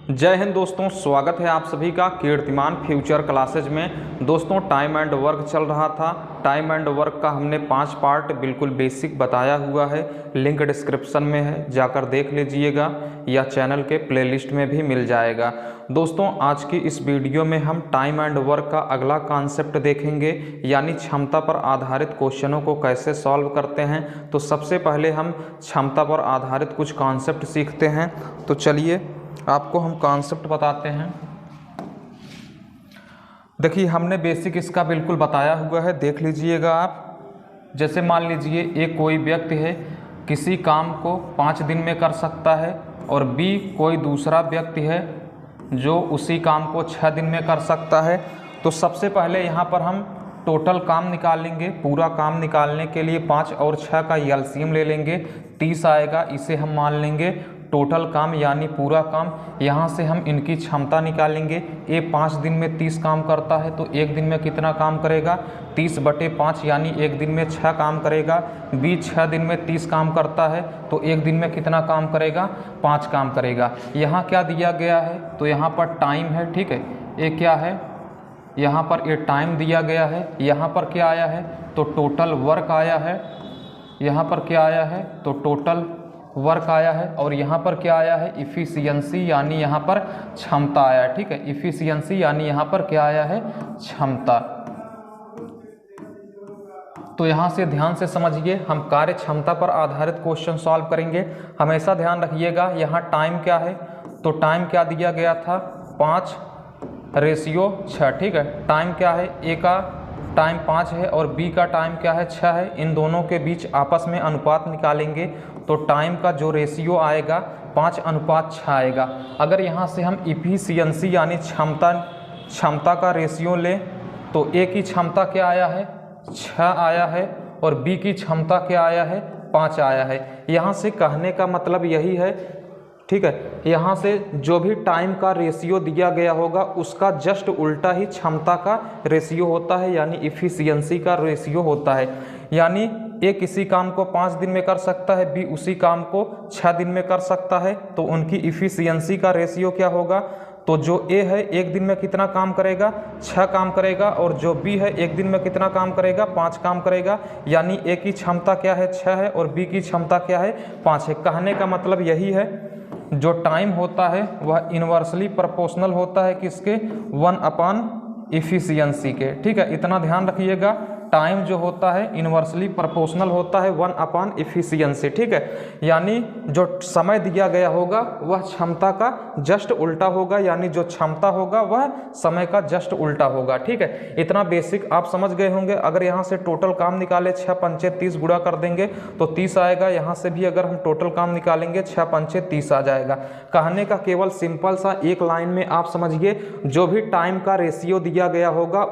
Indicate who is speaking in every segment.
Speaker 1: जय हिंद दोस्तों, स्वागत है आप सभी का कीर्तिमान फ्यूचर क्लासेज में। दोस्तों टाइम एंड वर्क चल रहा था। टाइम एंड वर्क का हमने 5 पार्ट बिल्कुल बेसिक बताया हुआ है, लिंक डिस्क्रिप्शन में है, जाकर देख लीजिएगा या चैनल के प्लेलिस्ट में भी मिल जाएगा। दोस्तों आज की इस वीडियो में हम टाइम एंड वर्क का अगला कॉन्सेप्ट देखेंगे, यानी क्षमता पर आधारित क्वेश्चनों को कैसे सॉल्व करते हैं। तो सबसे पहले हम क्षमता पर आधारित कुछ कॉन्सेप्ट सीखते हैं। तो चलिए आपको हम कॉन्सेप्ट बताते हैं। देखिए हमने बेसिक इसका बिल्कुल बताया हुआ है, देख लीजिएगा आप। जैसे मान लीजिए एक कोई व्यक्ति है, किसी काम को 5 दिन में कर सकता है, और बी कोई दूसरा व्यक्ति है जो उसी काम को 6 दिन में कर सकता है। तो सबसे पहले यहाँ पर हम टोटल काम निकालेंगे। पूरा काम निकालने के लिए 5 और 6 का एलसीएम ले लेंगे, 30 आएगा। इसे हम मान लेंगे टोटल काम यानी पूरा काम। यहाँ से हम इनकी क्षमता निकालेंगे। ए 5 दिन में 30 काम करता है तो एक दिन में कितना काम करेगा, 30/5 यानी एक दिन में 6 काम करेगा। बी 6 दिन में 30 काम करता है तो एक दिन में कितना काम करेगा, 5 काम करेगा। यहाँ क्या दिया गया है, तो यहाँ पर टाइम है, ठीक है। ये क्या है, यहाँ पर ये टाइम दिया गया है। यहाँ पर क्या आया है, तो टोटल वर्क आया है। यहाँ पर क्या आया है, तो टोटल वर्क आया है। और यहाँ पर क्या आया है, इफ़िशियंसी यानी यहाँ पर क्षमता आया है, ठीक है। इफ़िशियंसी यानी यहाँ पर क्या आया है, क्षमता। तो यहाँ से ध्यान से समझिए, हम कार्य क्षमता पर आधारित क्वेश्चन सॉल्व करेंगे। हमेशा ध्यान रखिएगा यहाँ टाइम क्या है, तो टाइम क्या दिया गया था, 5:6, ठीक है। टाइम क्या है, ए का टाइम 5 है और बी का टाइम क्या है, 6 है। इन दोनों के बीच आपस में अनुपात निकालेंगे तो टाइम का जो रेशियो आएगा 5:6 आएगा। अगर यहाँ से हम इफ़िशियंसी यानी क्षमता का रेशियो लें तो ए की क्षमता क्या आया है, 6 आया है, और बी की क्षमता क्या आया है, 5 आया है। यहाँ से कहने का मतलब यही है, ठीक है। यहाँ से जो भी टाइम का रेशियो दिया गया होगा उसका जस्ट उल्टा ही क्षमता का रेशियो होता है, यानी इफ़िशियंसी का रेशियो होता है। यानी ए किसी काम को 5 दिन में कर सकता है, बी उसी काम को 6 दिन में कर सकता है, तो उनकी इफ़िशियंसी का रेशियो क्या होगा, तो जो ए है एक दिन में कितना काम करेगा, 6 काम करेगा, और जो बी है एक दिन में कितना काम करेगा, 5 काम करेगा। यानी ए की क्षमता क्या है, 6 है, और बी की क्षमता क्या है, 5 है। कहने का मतलब यही है, जो टाइम होता है वह इन्वर्सली प्रोपोर्शनल होता है किसके, 1/इफ़िशियंसी के, ठीक है। इतना ध्यान रखिएगा, टाइम जो होता है इन्वर्सली प्रोपोर्शनल होता है 1/इफ़िशियंसी, ठीक है। यानी जो समय दिया गया होगा वह क्षमता का जस्ट उल्टा होगा, यानी जो क्षमता होगा वह समय का जस्ट उल्टा होगा, ठीक है। इतना बेसिक आप समझ गए होंगे। अगर यहाँ से टोटल काम निकाले 6×5 30 गुणा कर देंगे तो 30 आएगा। यहाँ से भी अगर हम टोटल काम निकालेंगे 6×5 30 आ जाएगा। कहने का केवल सिंपल सा एक लाइन में आप समझिए, जो भी टाइम का रेशियो दिया गया होगा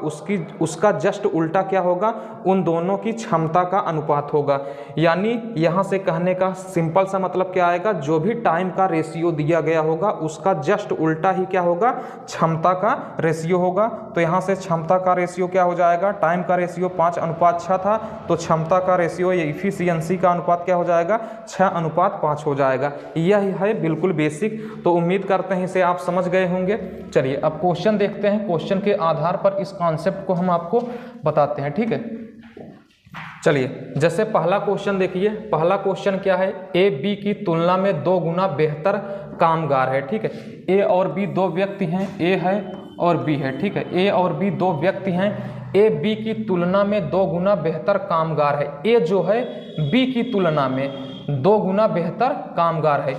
Speaker 1: उसका जस्ट उल्टा क्या होगा, उन दोनों की क्षमता का अनुपात होगा। यानी यहां से कहने का सिंपल सा मतलब क्या आएगा, जो भी टाइम का रेशियो दिया गया होगा उसका जस्ट उल्टा ही क्या होगा, क्षमता का रेशियो होगा। तो यहां से क्षमता का रेशियो क्या हो जाएगा, टाइम का रेशियो 5:6 था, तो क्षमता का रेशियो या इफ़िशियंसी का अनुपात क्या हो जाएगा, 6:5 हो जाएगा। यह है बिल्कुल बेसिक। तो उम्मीद करते हैं इसे आप समझ गए होंगे। चलिए अब क्वेश्चन देखते हैं। क्वेश्चन के आधार पर इस कॉन्सेप्ट को हम आपको बताते हैं, ठीक है। चलिए जैसे पहला क्वेश्चन देखिए। पहला क्वेश्चन क्या है, ए बी की तुलना में 2 गुना बेहतर कामगार है, ठीक है। ए और बी 2 व्यक्ति हैं, ए है और बी है, ठीक है। ए और बी 2 व्यक्ति हैं। ए बी की तुलना में 2 गुना बेहतर कामगार है। ए जो है बी की तुलना में 2 गुना बेहतर कामगार है।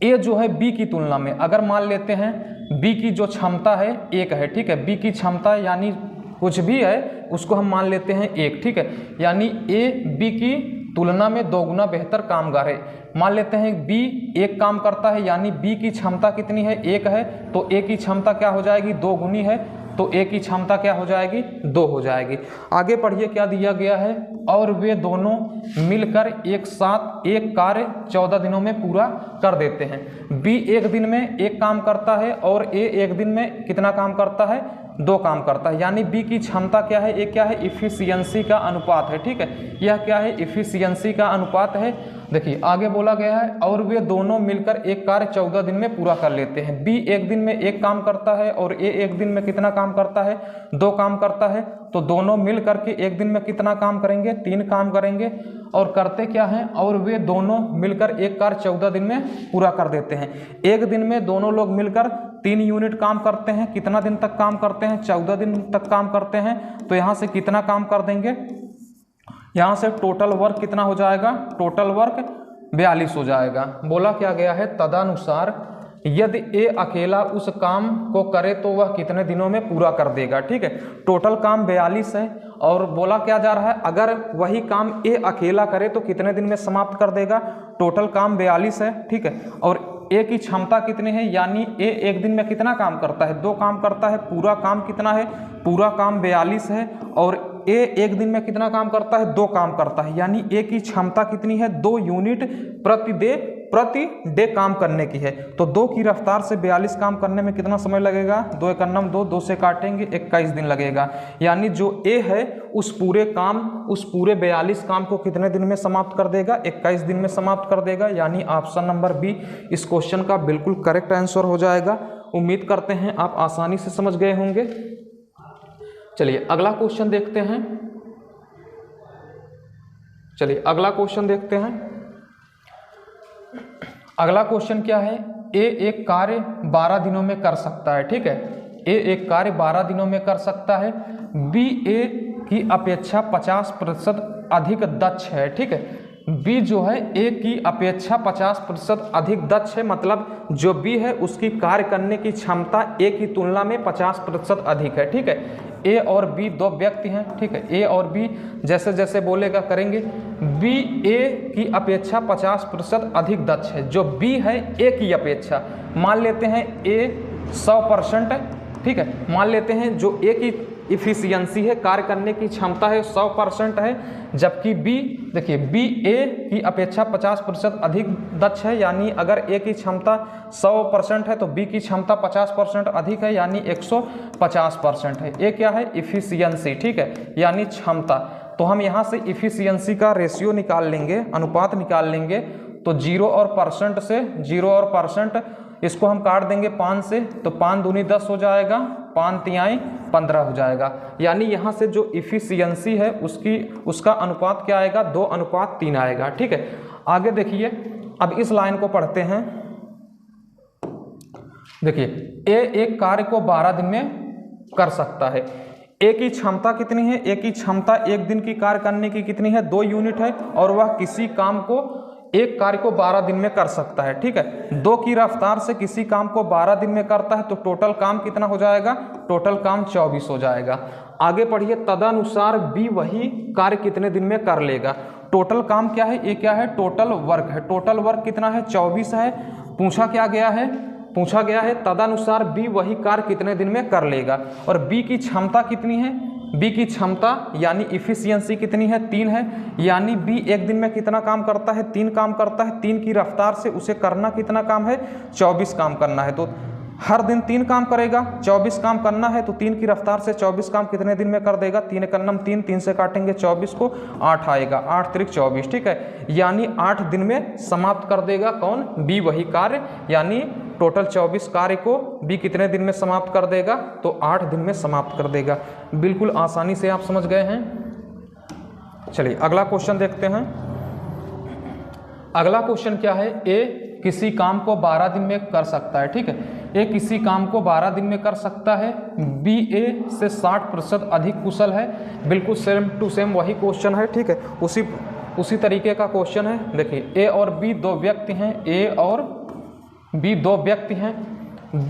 Speaker 1: ए जो है बी की तुलना में, अगर मान लेते हैं बी की जो क्षमता है 1 है, ठीक है। बी की क्षमता यानी कुछ भी है उसको हम मान लेते हैं 1, ठीक है। यानी ए बी की तुलना में 2 गुना बेहतर कामगार है। मान लेते हैं बी 1 काम करता है, यानी बी की क्षमता कितनी है, 1 है, तो ए की क्षमता क्या हो जाएगी, 2 गुनी है, तो ए की क्षमता क्या हो जाएगी, 2 हो जाएगी। आगे पढ़िए क्या दिया गया है, और वे दोनों मिलकर एक साथ एक कार्य 14 दिनों में पूरा कर देते हैं। बी 1 दिन में 1 काम करता है और ए 1 दिन में कितना काम करता है, 2 काम करता है, यानी बी की क्षमता क्या है, ये क्या है, इफिशियंसी का अनुपात है। ठीक है, यह क्या है, इफिशियंसी का अनुपात है। देखिए आगे बोला गया है और वे दोनों मिलकर एक कार्य 14 दिन में पूरा कर लेते हैं। बी एक दिन में 1 काम करता है और ए एक दिन में कितना काम करता है, 2 काम करता है। तो दोनों मिल करके एक दिन में कितना काम करेंगे, 3 काम करेंगे। और करते क्या हैं, और वे दोनों मिलकर एक कार्य 14 दिन में पूरा कर देते हैं। एक दिन में दोनों लोग मिलकर 3 यूनिट काम करते हैं। कितना दिन तक काम करते हैं, 14 दिन तक काम करते हैं। तो यहाँ से कितना काम कर देंगे, यहाँ से टोटल वर्क कितना हो जाएगा, टोटल वर्क 42 हो जाएगा। बोला क्या गया है, तदनुसार यदि ए अकेला उस काम को करे तो वह कितने दिनों में पूरा कर देगा। ठीक है, टोटल काम 42 है और बोला क्या जा रहा है, अगर वही काम ए अकेला करे तो कितने दिन में समाप्त कर देगा। टोटल काम 42 है। ठीक है, और ए की क्षमता कितनी है, यानी ए एक दिन में कितना काम करता है, 2 काम करता है। पूरा काम कितना है, पूरा काम 42 है। और ए एक दिन में कितना काम करता है, 2 काम करता है, यानी ए की क्षमता कितनी है, 2 यूनिट प्रति डे काम करने की है। तो 2 की रफ्तार से 42 काम करने में कितना समय लगेगा, 2 एकम 2, 2 से काटेंगे 21 दिन लगेगा। यानी जो ए है उस पूरे 42 काम को कितने दिन में समाप्त कर देगा, 21 दिन में समाप्त कर देगा। यानी ऑप्शन नंबर बी इस क्वेश्चन का बिल्कुल करेक्ट आंसर हो जाएगा। उम्मीद करते हैं आप आसानी से समझ गए होंगे। चलिए अगला क्वेश्चन देखते हैं। अगला क्वेश्चन क्या है, ए एक कार्य 12 दिनों में कर सकता है। ठीक है, ए एक कार्य 12 दिनों में कर सकता है। बी ए की अपेक्षा 50% अधिक दक्ष है। ठीक है, बी जो है ए की अपेक्षा 50% अधिक दक्ष है, मतलब जो बी है उसकी कार्य करने की क्षमता ए की तुलना में 50% अधिक है। ठीक है, ए और बी 2 व्यक्ति हैं। ठीक है, ए और बी जैसे जैसे बोलेगा करेंगे। बी ए की अपेक्षा 50% अधिक दक्ष है। जो बी है ए की अपेक्षा, मान लेते हैं ए 100% है। ठीक है, मान लेते हैं जो ए की इफिशियंसी है, कार्य करने की क्षमता है 100% है, जबकि बी देखिए बी ए की अपेक्षा 50% अधिक दक्ष है। यानी अगर ए की क्षमता 100% है तो बी की क्षमता 50% अधिक है, यानी 150% है। ए क्या है, इफिशियंसी। ठीक है, यानी क्षमता। तो हम यहाँ से इफिशियंसी का रेशियो निकाल लेंगे, अनुपात निकाल लेंगे। तो 0 और परसेंट से 0 और परसेंट इसको हम काट देंगे 5 से, तो 5 दूनी 10 हो जाएगा, 5 तिहाई 15 हो जाएगा। यानी यहाँ से जो इफिशियंसी है उसका अनुपात क्या आएगा, 2:3 आएगा। ठीक है, आगे देखिए, अब इस लाइन को पढ़ते हैं। देखिए ए एक कार्य को 12 दिन में कर सकता है। ए की क्षमता कितनी है, ए की क्षमता एक दिन की कार्य करने की कितनी है, 2 यूनिट है, और वह किसी काम को एक कार्य को 12 दिन में कर सकता है। ठीक है, 2 की रफ्तार से किसी काम को 12 दिन में करता है, तो टोटल काम कितना हो जाएगा, टोटल काम 24 हो जाएगा। आगे पढ़िए, तदनुसार बी वही कार्य कितने दिन में कर लेगा। टोटल काम क्या है, ये क्या है, टोटल वर्क है। टोटल वर्क कितना है, 24 है। पूछा गया है तदनुसार बी वही कार्य कितने दिन में कर लेगा। और बी की क्षमता कितनी है, बी की क्षमता यानी इफिशियंसी कितनी है, 3 है। यानी बी एक दिन में कितना काम करता है, 3 काम करता है। 3 की रफ्तार से उसे करना कितना काम है, 24 काम करना है। तो हर दिन 3 काम करेगा, 24 काम करना है, तो 3 की रफ्तार से 24 काम कितने दिन में कर देगा, 3 एकम 3, 3 से काटेंगे 24 को, 8 आएगा, 8 त्रिक 24। ठीक है, यानी 8 दिन में समाप्त कर देगा कौन, बी वही कार्य। यानी टोटल 24 कार्य को बी कितने दिन में समाप्त कर देगा, तो 8 दिन में समाप्त कर देगा। बिल्कुल आसानी से आप समझ गए हैं। चलिए अगला क्वेश्चन देखते हैं। अगला क्वेश्चन क्या है, ए किसी काम को 12 दिन में कर सकता है। ठीक है, ए किसी काम को 12 दिन में कर सकता है। बी ए से 60% अधिक कुशल है। बिल्कुल सेम टू सेम वही क्वेश्चन है। ठीक है, उसी तरीके का क्वेश्चन है। देखिए ए और बी 2 व्यक्ति हैं, ए और बी 2 व्यक्ति हैं।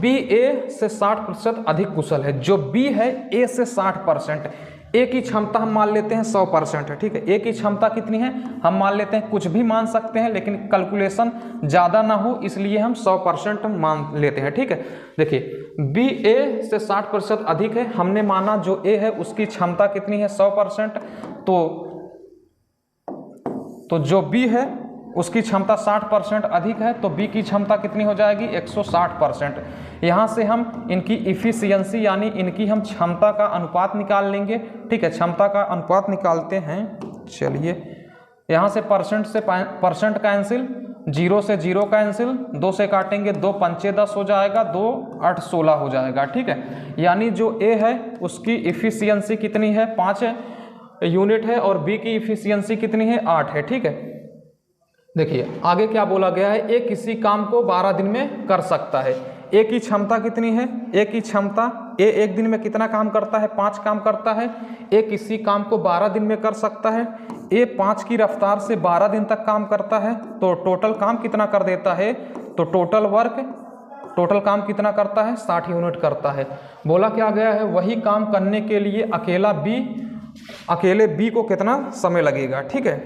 Speaker 1: बी ए से 60% अधिक कुशल है। जो बी है ए से 60%। ए की क्षमता हम मान लेते हैं 100% है। ठीक है, ए की क्षमता कितनी है हम मान लेते हैं, कुछ भी मान सकते हैं, लेकिन कैलकुलेशन ज़्यादा ना हो इसलिए हम 100% मान लेते हैं। ठीक है, देखिए बी ए से 60% अधिक है। हमने माना जो ए है उसकी क्षमता कितनी है, 100%। तो जो बी है उसकी क्षमता 60% अधिक है तो बी की क्षमता कितनी हो जाएगी 160%। यहाँ से हम इनकी इफिशियंसी यानी इनकी हम क्षमता का अनुपात निकाल लेंगे। ठीक है, क्षमता का अनुपात निकालते हैं। चलिए, यहाँ से परसेंट से परसेंट कैंसिल, 0 से 0 कैंसिल, 2 से काटेंगे 2 पंचे 10 हो जाएगा, 2 8 16 हो जाएगा। ठीक है, यानी जो ए है उसकी इफिशियंसी कितनी है 5 यूनिट है और बी की इफिशियंसी कितनी है 8 है। ठीक है, देखिए आगे क्या बोला गया है, ए किसी काम को 12 दिन में कर सकता है। ए की क्षमता कितनी है, ए की क्षमता, ए एक दिन में कितना काम करता है 5 काम करता है। ए किसी काम को 12 दिन में कर सकता है। ए 5 की रफ्तार से 12 दिन तक काम करता है तो टोटल काम कितना कर देता है, तो टोटल काम कितना करता है 60 यूनिट करता है। बोला क्या गया है, वही काम करने के लिए अकेले बी को कितना समय लगेगा। ठीक है,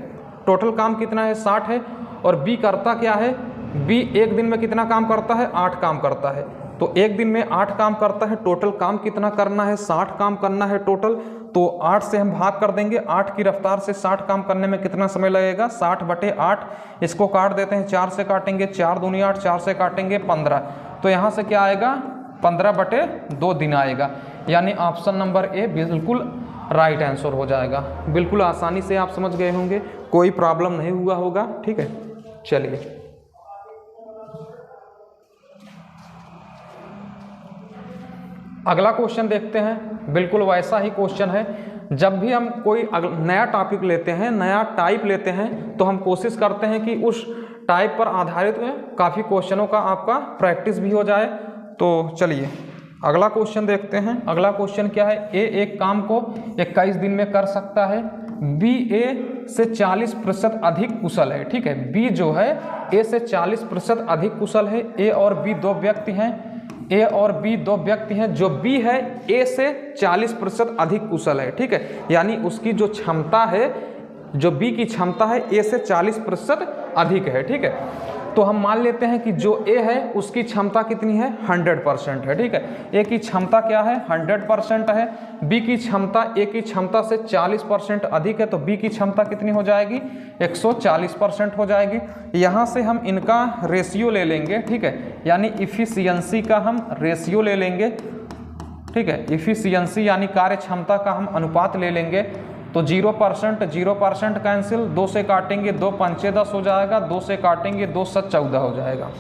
Speaker 1: टोटल काम कितना है 60 है और बी करता क्या है, बी एक दिन में कितना काम करता है 8 काम करता है। तो एक दिन में 8 काम करता है, टोटल काम कितना करना है 60 काम करना है टोटल। तो 8 से हम भाग कर देंगे, 8 की रफ्तार से 60 काम करने में कितना समय लगेगा 60/8। इसको काट देते हैं, 4 से काटेंगे 4 दूनी 8, 4 से काटेंगे 15। तो यहाँ से क्या आएगा 15/2 दिन आएगा। यानी ऑप्शन नंबर ए बिल्कुल राइट आंसर हो जाएगा। बिल्कुल आसानी से आप समझ गए होंगे, कोई प्रॉब्लम नहीं हुआ होगा। ठीक है, चलिए अगला क्वेश्चन देखते हैं। बिल्कुल वैसा ही क्वेश्चन है। जब भी हम कोई नया टॉपिक लेते हैं, नया टाइप लेते हैं, तो हम कोशिश करते हैं कि उस टाइप पर आधारित काफ़ी क्वेश्चनों का आपका प्रैक्टिस भी हो जाए। तो चलिए अगला क्वेश्चन देखते हैं। अगला क्वेश्चन क्या है, ए एक काम को 21 दिन में कर सकता है, बी ए से 40% अधिक कुशल है। ठीक है, बी जो है ए से 40% अधिक कुशल है। ए और बी दो व्यक्ति हैं, जो बी है ए से 40% अधिक कुशल है। ठीक है, यानी उसकी जो क्षमता है, जो बी की क्षमता है ए से 40% अधिक है। ठीक है, तो हम मान लेते हैं कि जो ए है उसकी क्षमता कितनी है 100% है। ठीक है, ए की क्षमता क्या है 100% है, बी की क्षमता ए की क्षमता से 40% अधिक है, तो बी की क्षमता कितनी हो जाएगी 140% हो जाएगी। यहाँ से हम इनका रेशियो ले लेंगे। ठीक है, यानी इफिशियंसी का हम रेशियो ले लेंगे। ठीक है, इफिशियंसी यानी कार्य क्षमता का हम अनुपात ले लेंगे। तो 0% कैंसिल, 2 से काटेंगे 2 पंचे 10 हो जाएगा, 2 से काटेंगे 2 7 14 हो जाएगा।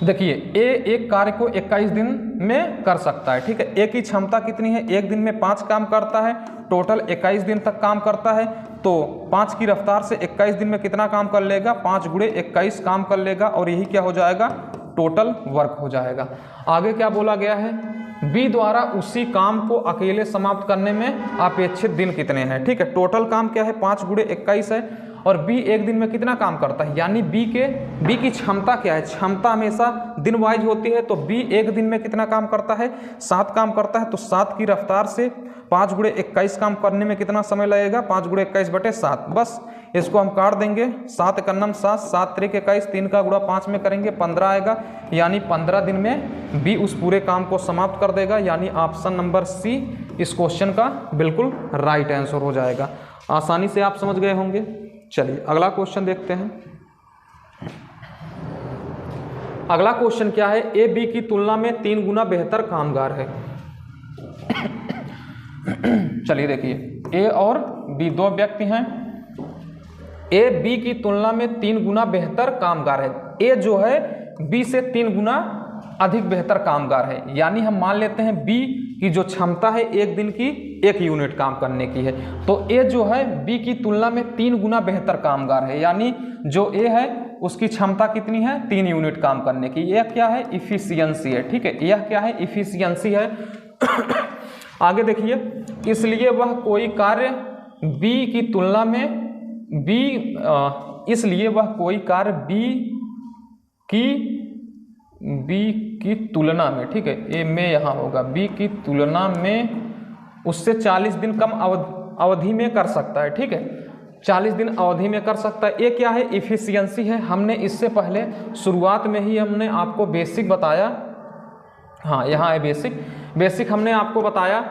Speaker 1: देखिए ए एक कार्य को 21 दिन में कर सकता है। ठीक है, ए की क्षमता कितनी है, एक दिन में 5 काम करता है, टोटल 21 दिन तक काम करता है। तो 5 की रफ्तार से 21 दिन में कितना काम कर लेगा 5 × 21 काम कर लेगा और यही क्या हो जाएगा टोटल वर्क हो जाएगा। आगे क्या बोला गया है, बी द्वारा उसी काम को अकेले समाप्त करने में अपेक्षित दिन कितने हैं। ठीक है, टोटल काम क्या है 5 × 21 है और बी एक दिन में कितना काम करता है, यानी बी की क्षमता क्या है, क्षमता हमेशा दिन वाइज होती है। तो बी एक दिन में कितना काम करता है 7 काम करता है। तो 7 की रफ्तार से 5 × 21 काम करने में कितना समय लगेगा 5 × 21/7। बस इसको हम काट देंगे, 7 × 9 7, 7 × 3 21, 3 का गुणा 5 में करेंगे 15 आएगा। यानी 15 दिन में बी उस पूरे काम को समाप्त कर देगा। यानी ऑप्शन नंबर सी इस क्वेश्चन का बिल्कुल राइट आंसर हो जाएगा। आसानी से आप समझ गए होंगे। चलिए अगला क्वेश्चन देखते हैं। अगला क्वेश्चन क्या है, ए बी की तुलना में 3 गुना बेहतर कामगार है। चलिए देखिए, ए और बी दो व्यक्ति हैं, ए बी की तुलना में 3 गुना बेहतर कामगार है। ए जो है बी से 3 गुना अधिक बेहतर कामगार है। यानी हम मान लेते हैं बी की जो क्षमता है एक दिन की 1 यूनिट काम करने की है, तो ए जो है बी की तुलना में 3 गुना बेहतर कामगार है। यानी जो ए है उसकी क्षमता कितनी है 3 यूनिट काम करने की। यह क्या है इफिशियंसी है। ठीक है, यह क्या है इफिशियंसी है। आगे देखिए, इसलिए वह कोई कार्य बी की तुलना में इसलिए वह कोई कार्य बी की तुलना में, ठीक है ए में यहाँ होगा, बी की तुलना में उससे 40 दिन कम अवधि में कर सकता है। ठीक है, 40 दिन अवधि में कर सकता है। ये क्या है इफिशियंसी है। हमने इससे पहले शुरुआत में ही हमने आपको बेसिक बताया। हाँ यहाँ है बेसिक हमने आपको बताया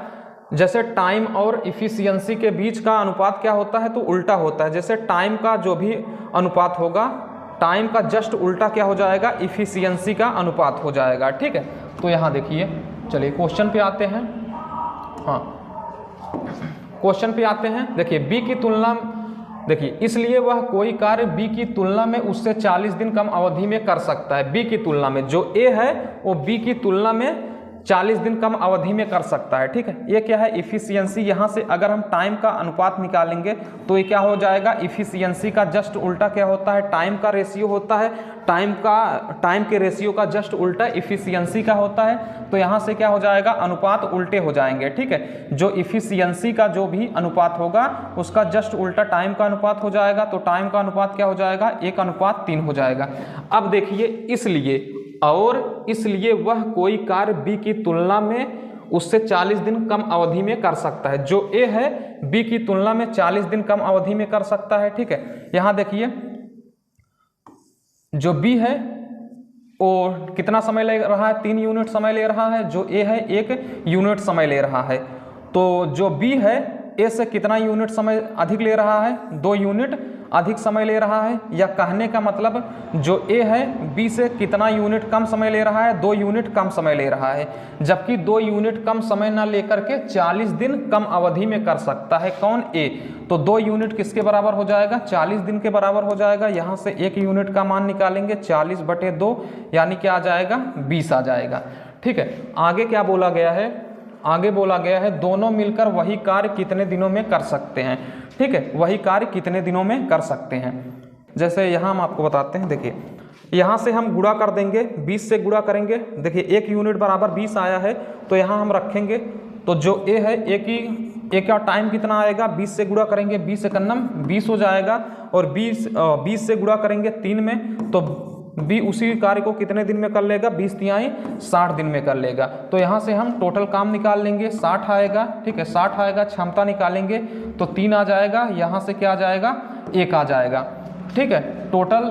Speaker 1: जैसे टाइम और इफिशियंसी के बीच का अनुपात क्या होता है, तो उल्टा होता है। जैसे टाइम का जो भी अनुपात होगा, टाइम का जस्ट उल्टा क्या हो जाएगा, इफिशियंसी का अनुपात हो जाएगा। ठीक है, तो यहाँ देखिए, चलिए क्वेश्चन पे आते हैं। हाँ, क्वेश्चन पे आते हैं। देखिए बी की तुलना, देखिए इसलिए वह कोई कार्य बी की तुलना में उससे 40 दिन कम अवधि में कर सकता है। बी की तुलना में, जो ए है वो बी की तुलना में 40 दिन कम अवधि में कर सकता है। ठीक है, ये क्या है, इफिशियंसी। यहाँ से अगर हम टाइम का अनुपात निकालेंगे तो ये क्या हो जाएगा, इफिशियंसी का जस्ट उल्टा क्या होता है, टाइम का रेशियो होता है। टाइम के रेशियो का जस्ट उल्टा इफिशियंसी का होता है। तो यहाँ से क्या हो जाएगा, अनुपात उल्टे हो जाएंगे। ठीक है, जो इफिशियंसी का जो भी अनुपात होगा उसका जस्ट उल्टा टाइम का अनुपात हो जाएगा। तो टाइम का अनुपात क्या हो जाएगा, 1:3 हो जाएगा। अब देखिए, इसलिए वह कोई कार्य बी की तुलना में उससे 40 दिन कम अवधि में कर सकता है। जो ए है बी की तुलना में 40 दिन कम अवधि में कर सकता है। ठीक है, यहां देखिए जो बी है वो कितना समय ले रहा है, 3 यूनिट समय ले रहा है। जो ए है 1 यूनिट समय ले रहा है। तो जो बी है ए से कितना यूनिट समय अधिक ले रहा है, 2 यूनिट अधिक समय ले रहा है। या कहने का मतलब जो ए है बी से कितना यूनिट कम समय ले रहा है, 2 यूनिट कम समय ले रहा है। जबकि 2 यूनिट कम समय ना लेकर के 40 दिन कम अवधि में कर सकता है। कौन, ए। तो 2 यूनिट किसके बराबर हो जाएगा, 40 दिन के बराबर हो जाएगा। यहाँ से 1 यूनिट का मान निकालेंगे, 40/2 यानी क्या आ जाएगा, 20 आ जाएगा। ठीक है, आगे क्या बोला गया है, आगे बोला गया है दोनों मिलकर वही कार्य कितने दिनों में कर सकते हैं। ठीक है, वही कार्य कितने दिनों में कर सकते हैं। जैसे यहाँ हम आपको बताते हैं। देखिए यहाँ से हम गुणा कर देंगे, 20 से गुणा करेंगे। देखिए 1 यूनिट बराबर 20 आया है, तो यहाँ हम रखेंगे। तो जो ए है, ए का टाइम कितना आएगा, 20 से गुणा करेंगे, 20 एकन्नम 20 हो जाएगा। और 20 से गुणा करेंगे 3 में, तो बी उसी कार्य को कितने दिन में कर लेगा, 20 तिहाई 60 दिन में कर लेगा। तो यहाँ से हम टोटल काम निकाल लेंगे, 60 आएगा। ठीक है, 60 आएगा। क्षमता निकालेंगे तो 3 आ जाएगा। यहाँ से क्या आ जाएगा, 1 आ जाएगा। ठीक है, टोटल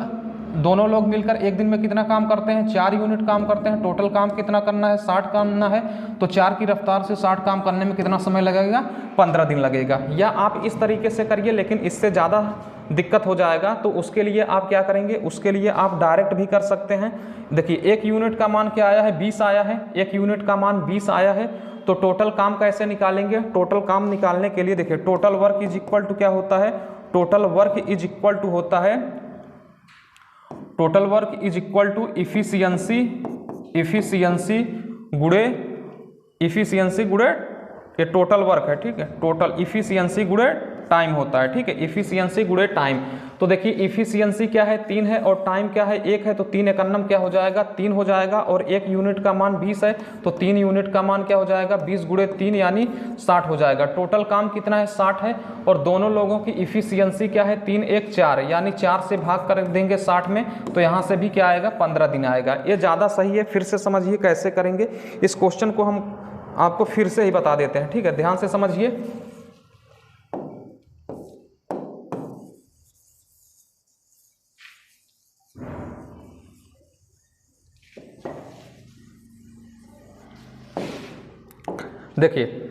Speaker 1: दोनों लोग मिलकर एक दिन में कितना काम करते हैं, 4 यूनिट काम करते हैं। टोटल काम कितना करना है, 60 करना है। तो 4 की रफ्तार से 60 काम करने में कितना समय लगेगा, 15 दिन लगेगा। या आप इस तरीके से करिए, लेकिन इससे ज़्यादा दिक्कत हो जाएगा। तो उसके लिए आप क्या करेंगे, उसके लिए आप डायरेक्ट भी कर सकते हैं। देखिए 1 यूनिट का मान क्या आया है, 20 आया है। 1 यूनिट का मान 20 आया है। तो टोटल काम कैसे निकालेंगे, टोटल काम निकालने के लिए देखिए total work is equal to क्या होता है, total work is equal to होता है, total work is equal to efficiency गुणे ये टोटल वर्क है। ठीक है, टोटल इफिशियंसी गुणे टाइम होता है। ठीक है, इफिशियंसी गुणे टाइम। तो देखिए इफिशियंसी क्या है, 3 है, और टाइम क्या है, 1 है। तो 3 एकन्नम क्या हो जाएगा, 3 हो जाएगा। और 1 यूनिट का मान 20 है, तो 3 यूनिट का मान क्या हो जाएगा, 20 गुणे 3 यानी 60 हो जाएगा। टोटल काम कितना है, 60 है। और दोनों लोगों की इफिशियंसी क्या है, 3 1 4 यानी 4 से भाग कर देंगे 60 में। तो यहाँ से भी क्या आएगा, 15 दिन आएगा। ये ज़्यादा सही है। फिर से समझिए कैसे करेंगे इस क्वेश्चन को, हम आपको फिर से ही बता देते हैं। ठीक है, ध्यान से समझिए। देखिए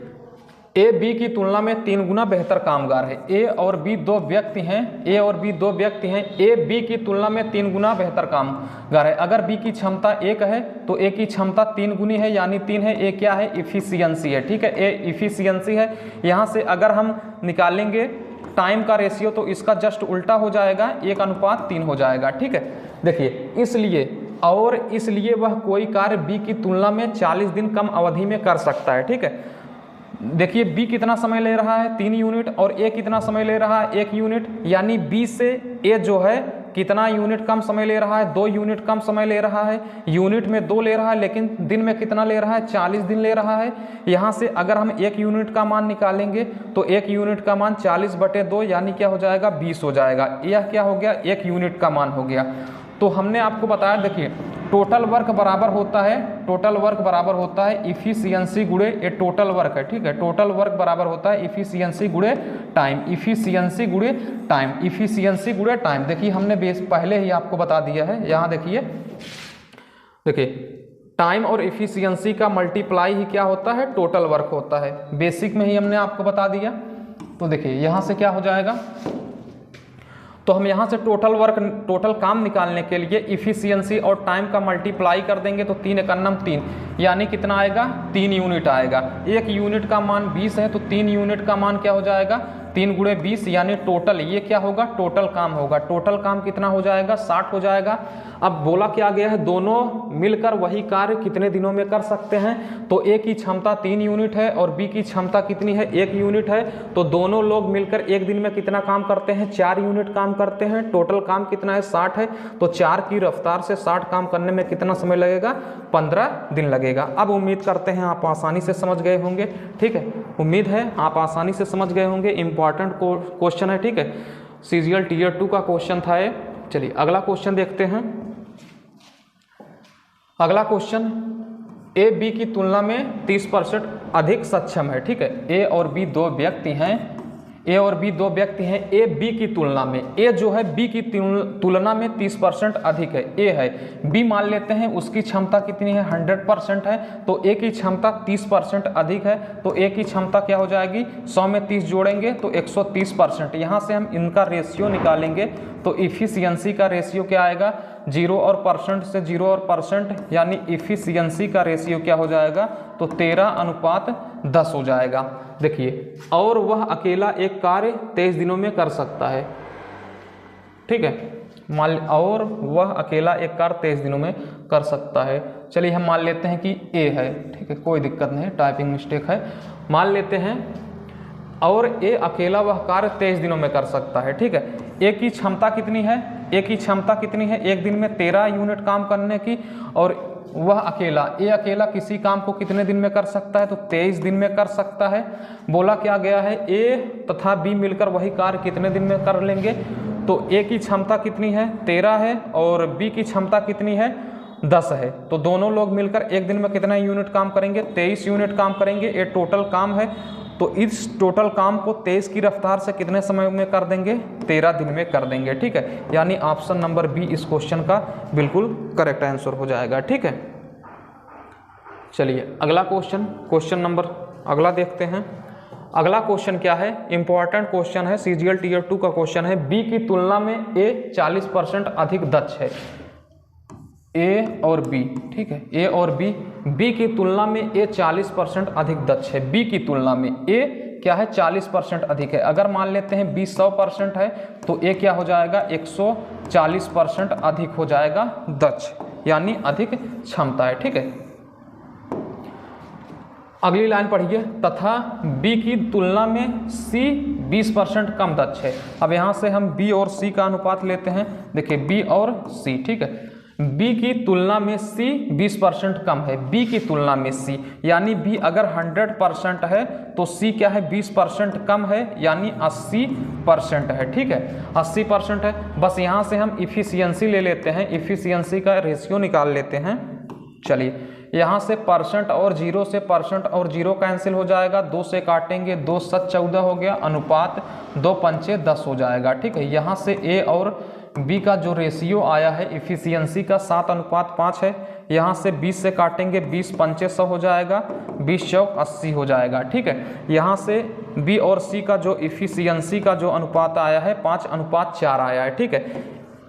Speaker 1: ए बी की तुलना में 3 गुना बेहतर कामगार है। ए और बी दो व्यक्ति हैं, ए बी की तुलना में 3 गुना बेहतर कामगार है। अगर बी की क्षमता 1 है तो ए की क्षमता 3 गुनी है, यानी 3 है। ए क्या है, इफिशियंसी है। ठीक है, ए इफिशियंसी है। यहाँ से अगर हम निकालेंगे टाइम का रेशियो तो इसका जस्ट उल्टा हो जाएगा, 1:3 हो जाएगा। ठीक है, देखिए इसलिए वह कोई कार्य बी की तुलना में 40 दिन कम अवधि में कर सकता है। ठीक है, देखिए बी कितना समय ले रहा है, 3 यूनिट, और ए कितना समय ले रहा है, 1 यूनिट। यानी बी से ए जो है कितना यूनिट कम समय ले रहा है, 2 यूनिट कम समय ले रहा है। यूनिट में 2 ले रहा है, लेकिन दिन में कितना ले रहा है, 40 दिन ले रहा है। यहाँ से अगर हम 1 यूनिट का मान निकालेंगे तो 1 यूनिट का मान 40/2 यानी क्या हो जाएगा, 20 हो जाएगा। यह क्या हो गया, 1 यूनिट का मान हो गया। तो हमने आपको बताया, देखिए टोटल वर्क बराबर होता है इफिशियंसी गुणे ये टोटल वर्क है। ठीक है, टोटल वर्क बराबर होता है इफिशियंसी गुणे टाइम, इफिशियंसी गुणे टाइम। देखिए हमने पहले ही आपको बता दिया है। यहाँ देखिए टाइम और इफिशियंसी का मल्टीप्लाई ही क्या होता है, टोटल वर्क होता है। बेसिक में ही हमने आपको बता दिया। तो देखिए यहाँ से क्या हो जाएगा, तो हम यहाँ से टोटल वर्क, टोटल काम निकालने के लिए इफिशियंसी और टाइम का मल्टीप्लाई कर देंगे तो 3 एकन्नम 3, यानी कितना आएगा, 3 यूनिट आएगा। 1 यूनिट का मान 20 है तो 3 यूनिट का मान क्या हो जाएगा, 3 गुणे 20, यानी टोटल ये क्या होगा, टोटल काम होगा। टोटल काम कितना हो जाएगा, 60 हो जाएगा। अब बोला क्या गया है, दोनों मिलकर वही कार्य कितने दिनों में कर सकते हैं। तो ए की क्षमता 3 यूनिट है और बी की क्षमता कितनी है, 1 यूनिट है। तो दोनों लोग मिलकर एक दिन में कितना काम करते हैं, 4 यूनिट काम करते हैं। टोटल काम कितना है, 60 है। तो 4 की रफ्तार से 60 काम करने में कितना समय लगेगा, 15 दिन लगेगा। अब उम्मीद करते हैं आप आसानी से समझ गए होंगे। ठीक है, उम्मीद है आप आसानी से समझ गए होंगे। इंपॉर्टेंट क्वेश्चन है। ठीक है, सीजीएल टीयर 2 का क्वेश्चन था ये। चलिए अगला क्वेश्चन देखते हैं। अगला क्वेश्चन, ए बी की तुलना में 30% अधिक सक्षम है। ठीक है, ए और बी दो व्यक्ति हैं, ए और बी दो व्यक्ति हैं। ए बी की तुलना में, ए जो है बी की तुलना में 30% अधिक है, ए है। बी मान लेते हैं उसकी क्षमता कितनी है, 100% है। तो ए की क्षमता 30% अधिक है। तो ए की क्षमता क्या हो जाएगी, 100 में 30 जोड़ेंगे तो 130%। यहाँ से हम इनका रेशियो निकालेंगे तो इफिशियंसी का रेशियो क्या आएगा, 0 और परसेंट से 0 और परसेंट, यानी इफिशियंसी का रेशियो क्या हो जाएगा, तो 13:10 हो जाएगा। देखिए, और वह अकेला एक कार्य 23 दिनों में कर सकता है। ठीक है, और वह अकेला एक कार्य 23 दिनों में कर सकता है। चलिए हम मान लेते हैं कि ए है। ठीक है, कोई दिक्कत नहीं, टाइपिंग मिस्टेक है। मान लेते हैं और ए अकेला वह कार्य 23 दिनों में कर सकता है। ठीक है, ए की क्षमता कितनी है, ए की क्षमता कितनी है, एक दिन में 13 यूनिट काम करने की। और वह अकेला, ए अकेला किसी काम को कितने दिन में कर सकता है, तो 23 दिन में कर सकता है। बोला क्या गया है, ए तथा बी मिलकर वही कार्य कितने दिन में कर लेंगे। तो ए की क्षमता कितनी है, 13 है, और बी की क्षमता कितनी है, 10 है। तो दोनों लोग मिलकर एक दिन में कितना यूनिट काम करेंगे, 23 यूनिट काम करेंगे। ये टोटल काम है। तो इस टोटल काम को 23 की रफ्तार से कितने समय में कर देंगे, 13 दिन में कर देंगे। ठीक है, यानी ऑप्शन नंबर बी इस क्वेश्चन का बिल्कुल करेक्ट आंसर हो जाएगा। ठीक है, चलिए अगला क्वेश्चन, क्वेश्चन नंबर अगला देखते हैं। अगला क्वेश्चन क्या है, इंपॉर्टेंट क्वेश्चन है, सीजीएल टीयर 2 का क्वेश्चन है। बी की तुलना में ए 40% अधिक दक्ष है। ए और बी, ठीक है, ए और बी की तुलना में ए 40% अधिक दक्ष है। बी की तुलना में ए क्या है, 40% अधिक है। अगर मान लेते हैं बी 100% है तो ए क्या हो जाएगा, 140% अधिक हो जाएगा दक्ष, यानी अधिक क्षमता है। ठीक है, अगली लाइन पढ़िए, तथा बी की तुलना में सी 20% कम दक्ष है। अब यहाँ से हम बी और सी का अनुपात लेते हैं। देखिए बी और सी, ठीक है, बी की तुलना में सी 20% कम है। बी की तुलना में सी, यानी बी अगर 100% है तो सी क्या है, 20% कम है, यानी 80% है। ठीक है, 80% है। बस यहाँ से हम इफिशियंसी ले लेते हैं, इफिशियंसी का रेशियो निकाल लेते हैं। चलिए यहाँ से परसेंट और 0 से परसेंट और 0 कैंसिल हो जाएगा, 2 से काटेंगे, 2 7 14 हो गया, अनुपात 2 पंचे 10 हो जाएगा। ठीक है, यहाँ से ए और बी का जो रेशियो आया है इफिशियंसी का 7:5 है। यहाँ से 20 से काटेंगे, 20 पंचे 100 हो जाएगा, 20 चौक 80 हो जाएगा। ठीक है, यहाँ से बी और सी का जो इफिशियंसी का जो अनुपात आया है 5:4 आया है। ठीक है,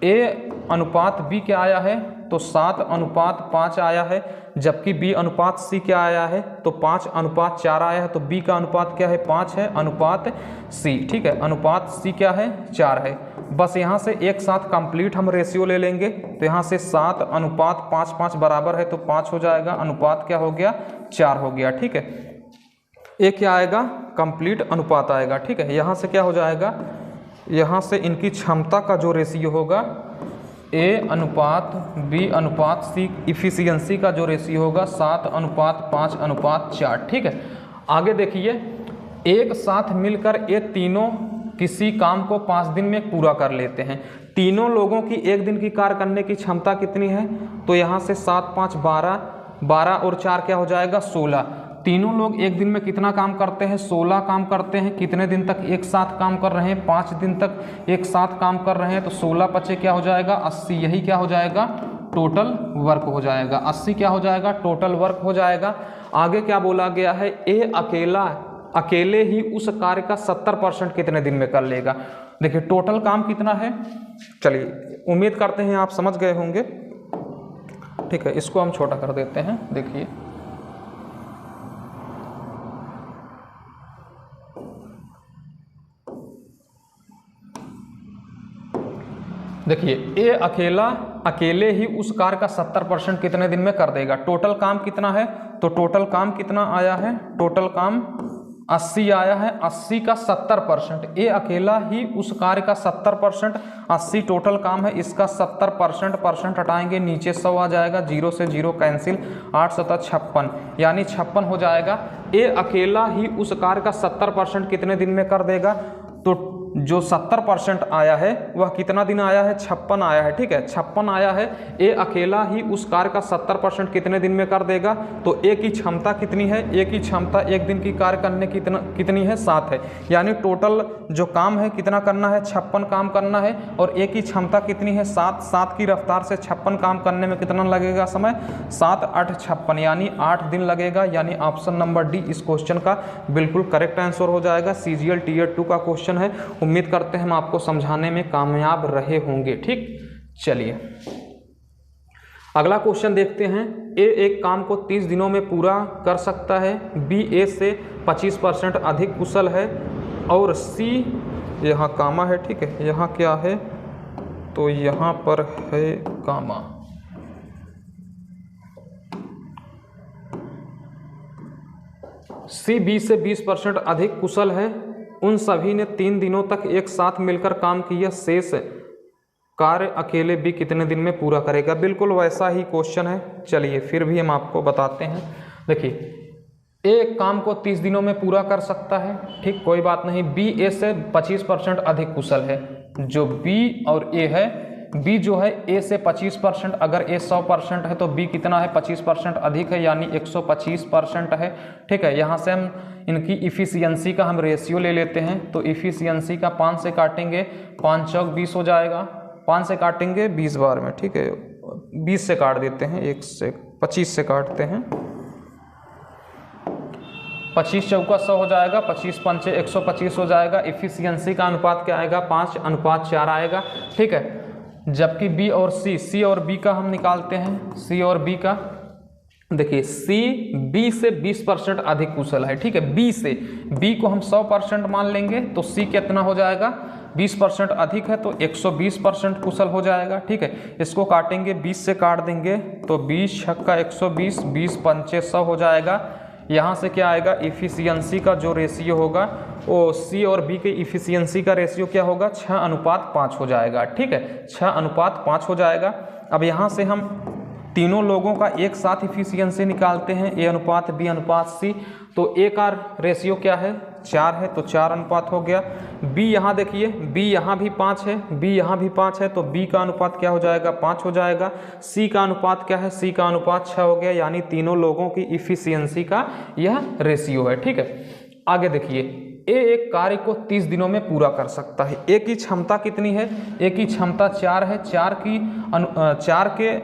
Speaker 1: ए अनुपात बी क्या आया है, तो 7:5 आया है, जबकि बी अनुपात सी क्या आया है, तो 5:4 आया है। तो बी का अनुपात क्या है, 5 है, अनुपात सी। ठीक है, अनुपात सी क्या है, 4 है। बस यहाँ से एक साथ कंप्लीट हम रेशियो ले लेंगे। तो यहाँ से 7:5 बराबर है तो 5 हो जाएगा, अनुपात क्या हो गया, 4 हो गया। ठीक है, ये क्या आएगा, कंप्लीट अनुपात आएगा। ठीक है, यहाँ से क्या हो जाएगा, यहाँ से इनकी क्षमता का जो रेशियो होगा, ए अनुपात बी अनुपात सी, इफिशियंसी का जो रेशियो होगा 7:5:4। ठीक है, आगे देखिए, एक साथ मिलकर ये तीनों किसी काम को 5 दिन में पूरा कर लेते हैं। तीनों लोगों की एक दिन की कार्य करने की क्षमता कितनी है, तो यहाँ से 7×5 12, 12 और 4 क्या हो जाएगा, 16। तीनों लोग एक दिन में कितना काम करते हैं, 16 काम करते हैं। कितने दिन तक एक साथ काम कर रहे हैं, 5 दिन तक एक साथ काम कर रहे हैं। तो 16 × 5 क्या हो जाएगा, 80। यही क्या हो जाएगा, टोटल वर्क हो जाएगा, 80 क्या हो जाएगा, टोटल वर्क हो जाएगा। आगे क्या बोला गया है, ए अकेले ही उस कार्य का 70% कितने दिन में कर लेगा। देखिए टोटल काम कितना है, चलिए उम्मीद करते हैं आप समझ गए होंगे, ठीक है। इसको हम छोटा कर देते हैं। देखिए ए अकेले ही उस कार्य का 70% कितने दिन में कर देगा। टोटल काम कितना है, तो टोटल काम कितना आया है, टोटल काम 80 आया है, 80 का 70%, ए अकेला ही उस कार्य का 70%, 80 टोटल काम है, इसका 70% हटाएंगे, नीचे 100 आ जाएगा, 0 से 0 कैंसिल, 8 7 56, यानी 56 हो जाएगा। ए अकेला ही उस कार्य का 70% कितने दिन में कर देगा, तो जो 70% आया है वह कितना दिन आया है, 56 आया है, ठीक है, 56 आया है। ए अकेला ही उस कार्य का 70% कितने दिन में कर देगा, तो ए की क्षमता कितनी है, ए की क्षमता एक दिन की कार्य करने की कितनी है, 7 है, यानी टोटल जो काम है कितना करना है, 56 काम करना है, और ए की क्षमता कितनी है, 7 की रफ्तार से 56 काम करने में कितना लगेगा समय, 7 8 56, यानी 8 दिन लगेगा, यानी ऑप्शन नंबर डी इस क्वेश्चन का बिल्कुल करेक्ट आंसर हो जाएगा। सीजीएल टीयर 2 का क्वेश्चन है, उम्मीद करते हैं हम आपको समझाने में कामयाब रहे होंगे, ठीक। चलिए अगला क्वेश्चन देखते हैं। ए एक काम को 30 दिनों में पूरा कर सकता है, बी ए से 25% अधिक कुशल है, और सी, यहाँ कामा है, ठीक है, यहाँ क्या है, तो यहाँ पर है कामा, सी बी से 20% अधिक कुशल है, उन सभी ने 3 दिनों तक एक साथ मिलकर काम किया, शेष कार्य अकेले बी कितने दिन में पूरा करेगा। बिल्कुल वैसा ही क्वेश्चन है, चलिए फिर भी हम आपको बताते हैं। देखिए ए काम को 30 दिनों में पूरा कर सकता है, ठीक, कोई बात नहीं। बी ए से 25% अधिक कुशल है, जो बी और ए है, बी जो है ए से 25%, अगर ए 100% है तो बी कितना है, 25% अधिक है, यानी 125% है, ठीक है। यहाँ से हम इनकी इफ़िशियंसी का हम रेशियो ले लेते हैं, तो इफ़िशियंसी का 5 से काटेंगे, 5 चौक 20 हो जाएगा, 5 से काटेंगे 20 बार में, ठीक है, 20 से काट देते हैं, 1 से 25 से काटते हैं, 25 चौका 100 हो जाएगा, 25 पंचे 125 हो जाएगा। इफ़िशियंसी का अनुपात क्या आएगा, 5:4 आएगा, ठीक है। जबकि बी और सी और बी का हम निकालते हैं, सी और बी का, देखिए सी बी से 20% अधिक कुशल है, ठीक है, बी से, बी को हम 100% मान लेंगे, तो सी कितना हो जाएगा, 20% अधिक है, तो 120% कुशल हो जाएगा, ठीक है। इसको काटेंगे, 20 से काट देंगे, तो 20 छक्का 120, 20 पंचे 100 हो जाएगा। यहाँ से क्या आएगा, इफ़िशियंसी का जो रेशियो होगा वो सी और बी के इफ़िशियंसी का रेशियो क्या होगा, 6:5 हो जाएगा, ठीक है, 6:5 हो जाएगा। अब यहाँ से हम तीनों लोगों का एक साथ इफ़िशियंसी निकालते हैं, ए अनुपात बी अनुपात सी, तो ए का रेशियो क्या है, 4 है, तो 4 अनुपात हो गया। बी यहाँ देखिए, बी यहाँ भी 5 है, बी यहाँ भी 5 है, तो बी का अनुपात क्या हो जाएगा, 5 हो जाएगा। सी का अनुपात क्या है, सी का अनुपात 6 हो गया, यानी तीनों लोगों की इफ़िशियंसी का यह रेशियो है, ठीक है। आगे देखिए, ए एक कार्य को 30 दिनों में पूरा कर सकता है, ए की क्षमता कितनी है, ए की क्षमता 4 है, 4 के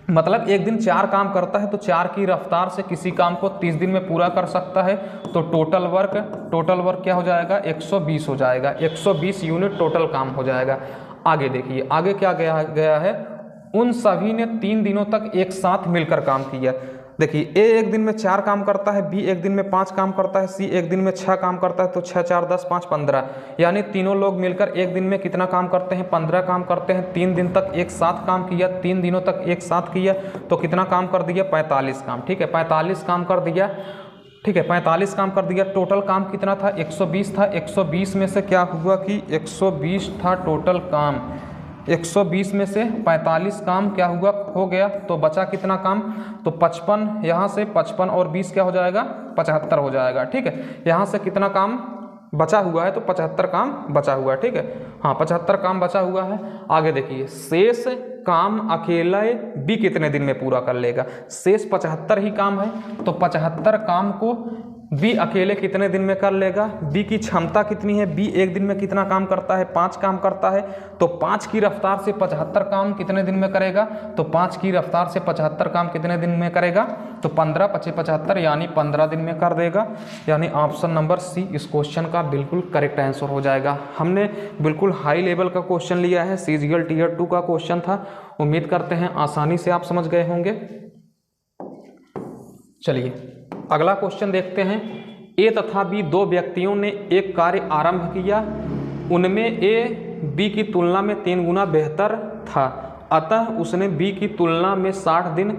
Speaker 1: मतलब एक दिन 4 काम करता है, तो 4 की रफ्तार से किसी काम को 30 दिन में पूरा कर सकता है, तो टोटल वर्क क्या हो जाएगा, 120 हो जाएगा, 120 यूनिट टोटल काम हो जाएगा। आगे देखिए, आगे क्या गया है, उन सभी ने 3 दिनों तक एक साथ मिलकर काम किया। देखिए ए एक दिन में 4 काम करता है, बी एक दिन में 5 काम करता है, सी एक दिन में 6 काम करता है, तो 6 4 10 5 15, यानी तीनों लोग मिलकर एक दिन में कितना काम करते हैं, 15 काम करते हैं। 3 दिन तक एक साथ काम किया, 3 दिनों तक एक साथ किया, तो कितना काम कर दिया, 45 काम, ठीक है, 45 काम कर दिया, ठीक है, 45 काम कर दिया। टोटल काम कितना था, 120 था, 120 में से क्या हुआ कि 120 था टोटल काम, 120 में से 45 काम क्या हुआ, हो गया, तो बचा कितना काम, तो 55, यहाँ से 55 और 20 क्या हो जाएगा, 75 हो जाएगा, ठीक है। यहाँ से कितना काम बचा हुआ है, तो 75 काम बचा हुआ है, ठीक है, हाँ 75 काम बचा हुआ है। आगे देखिए, शेष काम अकेला बी कितने दिन में पूरा कर लेगा, शेष 75 ही काम है, तो 75 काम को बी अकेले कितने दिन में कर लेगा, बी की क्षमता कितनी है, बी एक दिन में कितना काम करता है, 5 काम करता है, तो 5 की रफ्तार से 75 काम कितने दिन में करेगा, तो 5 की रफ्तार से 75 काम कितने दिन में करेगा, तो 15 × 75 यानी 15 दिन में कर देगा। यानी ऑप्शन नंबर सी इस क्वेश्चन का बिल्कुल करेक्ट आंसर हो जाएगा। हमने बिल्कुल हाई लेवल का क्वेश्चन लिया है, सीजीएल टीयर 2 का क्वेश्चन था। उम्मीद करते हैं आसानी से आप समझ गए होंगे। चलिए अगला क्वेश्चन देखते हैं। ए तथा बी दो व्यक्तियों ने एक कार्य आरंभ किया, उनमें ए बी की तुलना में 3 गुना बेहतर था, अतः उसने बी की तुलना में 60 दिन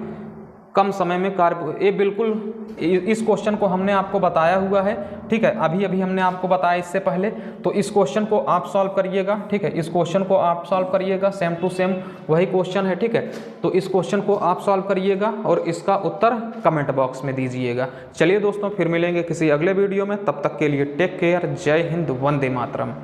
Speaker 1: कम समय में कार्य। ये बिल्कुल इस क्वेश्चन को हमने आपको बताया हुआ है, ठीक है, अभी अभी हमने आपको बताया इससे पहले। तो इस क्वेश्चन को आप सॉल्व करिएगा, ठीक है, इस क्वेश्चन को आप सॉल्व करिएगा, सेम टू सेम वही क्वेश्चन है, ठीक है। तो इस क्वेश्चन को आप सॉल्व करिएगा और इसका उत्तर कमेंट बॉक्स में दीजिएगा। चलिए दोस्तों, फिर मिलेंगे किसी अगले वीडियो में, तब तक के लिए टेक केयर, जय हिंद, वंदे मातरम।